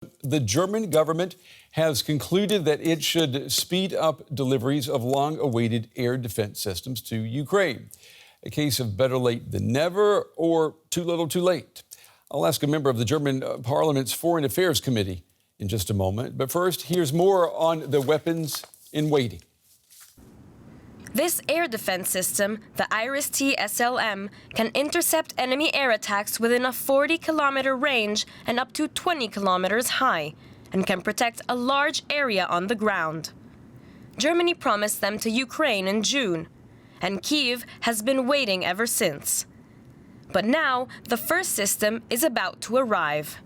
The German government has concluded that it should speed up deliveries of long-awaited air defense systems to Ukraine. A case of better late than never or too little too late. I'll ask a member of the German Parliament's Foreign Affairs Committee in just a moment. But first, here's more on the weapons in waiting. This air defense system, the IRIS-T SLM, can intercept enemy air attacks within a 40-kilometer range and up to 20 kilometers high, and can protect a large area on the ground. Germany promised them to Ukraine in June, and Kyiv has been waiting ever since. But now, the first system is about to arrive.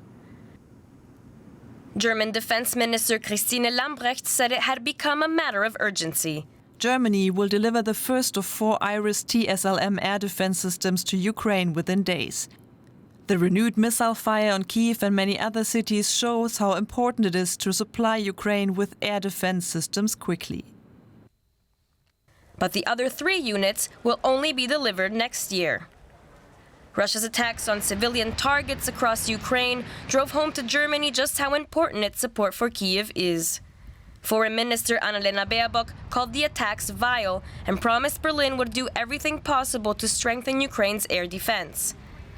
German Defense Minister Christine Lambrecht said it had become a matter of urgency. Germany will deliver the first of 4 IRIS-T SLM air defense systems to Ukraine within days. The renewed missile fire on Kyiv and many other cities shows how important it is to supply Ukraine with air defense systems quickly. But the other 3 units will only be delivered next year. Russia's attacks on civilian targets across Ukraine drove home to Germany just how important its support for Kyiv is. Foreign Minister Annalena Baerbock called the attacks vile and promised Berlin would do everything possible to strengthen Ukraine's air defense.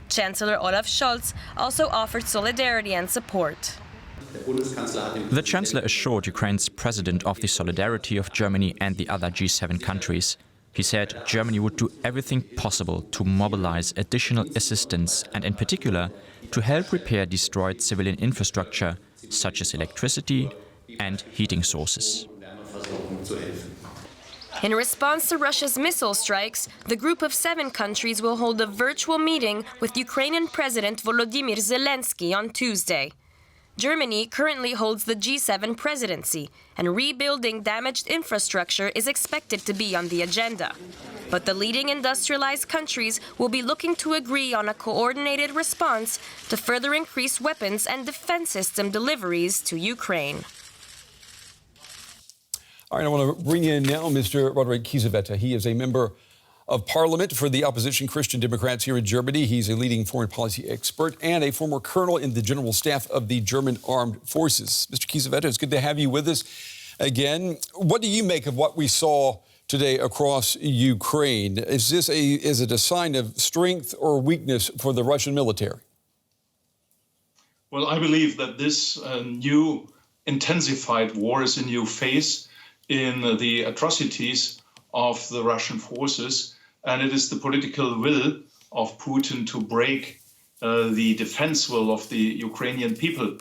Chancellor Olaf Scholz also offered solidarity and support. The Chancellor assured Ukraine's president of the solidarity of Germany and the other G7 countries. He said Germany would do everything possible to mobilize additional assistance and in particular to help repair destroyed civilian infrastructure such as electricity and heating sources. In response to Russia's missile strikes, the group of 7 countries will hold a virtual meeting with Ukrainian President Volodymyr Zelensky on Tuesday. Germany currently holds the G7 presidency, and rebuilding damaged infrastructure is expected to be on the agenda. But the leading industrialized countries will be looking to agree on a coordinated response to further increase weapons and defense system deliveries to Ukraine. All right, I want to bring in now Mr. Roderick Kyiv. He is a member of Parliament for the opposition Christian Democrats here in Germany. He's a leading foreign policy expert and a former colonel in the General Staff of the German Armed Forces. Mr. Kyiv, it's good to have you with us again. What do you make of what we saw today across Ukraine? Is it a sign of strength or weakness for the Russian military? Well, I believe that this new intensified war is a new phase in the atrocities of the Russian forces, and it is the political will of Putin to break the defense will of the Ukrainian people.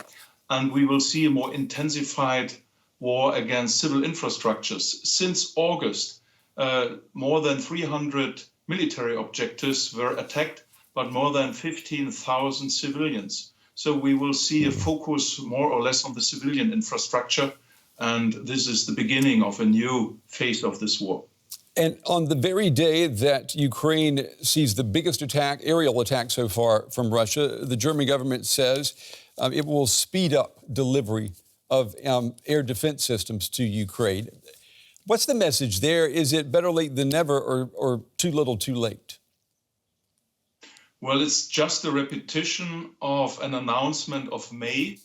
And we will see a more intensified war against civil infrastructures. Since August, more than 300 military objectives were attacked, but more than 15,000 civilians. So we will see a focus more or less on the civilian infrastructure, and this is the beginning of a new phase of this war. And on the very day that Ukraine sees the biggest aerial attack so far from Russia, the German government says it will speed up delivery of air defense systems to Ukraine. What's the message there? Is it better late than never or too little too late? Well, it's just a repetition of an announcement of May.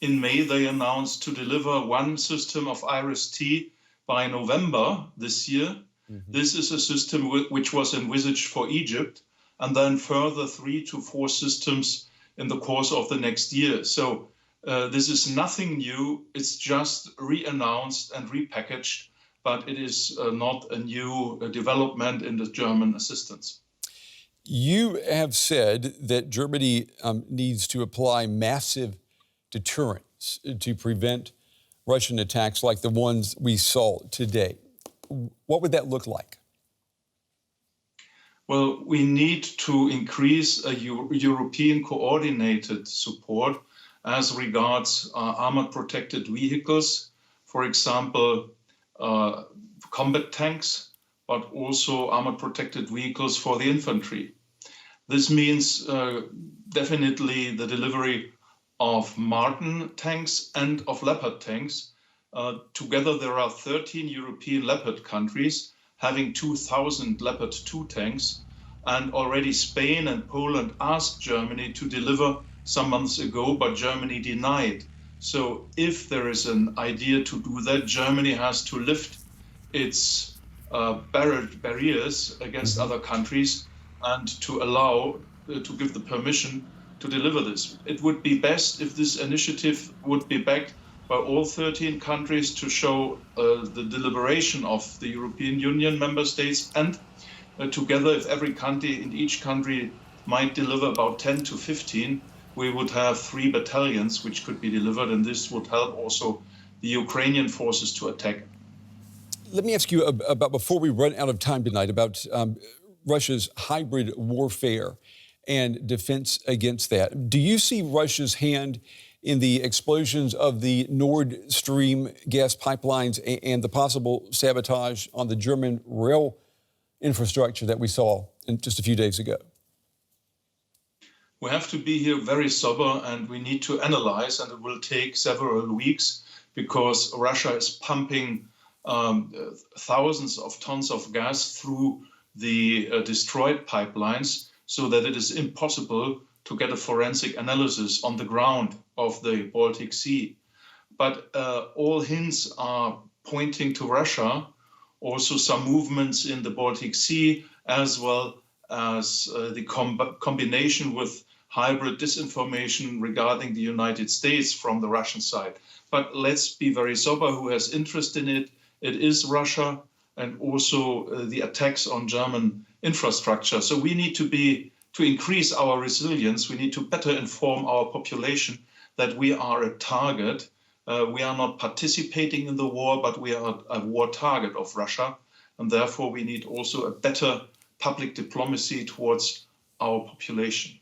In May, they announced to deliver 1 system of IRIS-T by November this year. Mm-hmm. This is a system which was envisaged for Egypt, and then further 3 to 4 systems in the course of the next year. So this is nothing new. It's just re-announced and repackaged, but it is not a new development in the German assistance. You have said that Germany needs to apply massive deterrence to prevent Russian attacks like the ones we saw today. What would that look like? Well, we need to increase a European coordinated support as regards armored protected vehicles, for example, combat tanks, but also armored protected vehicles for the infantry. This means definitely the delivery of Martin tanks and of Leopard tanks. Together, there are 13 European Leopard countries having 2,000 Leopard 2 tanks. And already Spain and Poland asked Germany to deliver some months ago, but Germany denied. So if there is an idea to do that, Germany has to lift its barriers against other countries and to allow, to give the permission to deliver this. It would be best if this initiative would be backed by all 13 countries to show the deliberation of the European Union member states, and together, if every country in each country might deliver about 10 to 15, we would have 3 battalions which could be delivered, and this would help also the Ukrainian forces to attack. Let me ask you about, before we run out of time tonight, about Russia's hybrid warfare and defense against that. Do you see Russia's hand in the explosions of the Nord Stream gas pipelines and the possible sabotage on the German rail infrastructure that we saw just a few days ago? We have to be here very sober, and we need to analyze, and it will take several weeks because Russia is pumping thousands of tons of gas through the destroyed pipelines, so that it is impossible to get a forensic analysis on the ground of the Baltic Sea. But all hints are pointing to Russia. Also some movements in the Baltic Sea, as well as the combination with hybrid disinformation regarding the United States from the Russian side. But let's be very sober. Who has interest in it? It is Russia, and also the attacks on German infrastructure. So we need to increase our resilience. We need to better inform our population that we are a target. We are not participating in the war, but we are a war target of Russia. And therefore, we need also a better public diplomacy towards our population.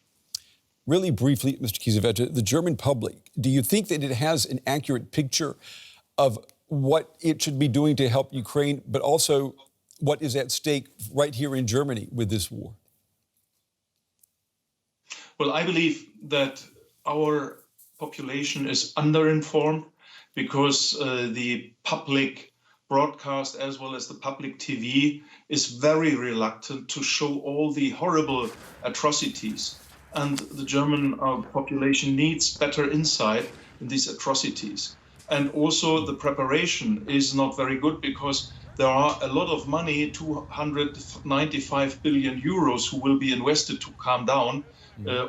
Really briefly, Mr. Kyiv, the German public, do you think that it has an accurate picture of what it should be doing to help Ukraine, but also what is at stake right here in Germany with this war? Well, I believe that our population is underinformed because the public broadcast as well as the public TV is very reluctant to show all the horrible atrocities. And the German population needs better insight in these atrocities. And also the preparation is not very good because there are a lot of money, 295 billion euros, who will be invested to calm down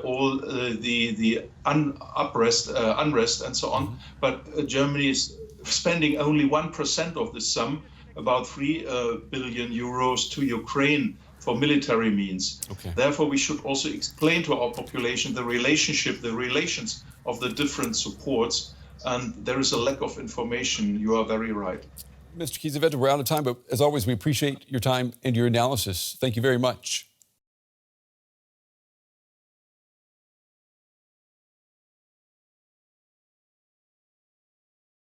all the unrest and so on. But Germany is spending only 1% of this sum, about 3 billion euros, to Ukraine for military means. Okay. Therefore, we should also explain to our population the relations of the different supports. And there is a lack of information. You are very right. Mr. Kyiv, we're out of time, but as always, we appreciate your time and your analysis. Thank you very much.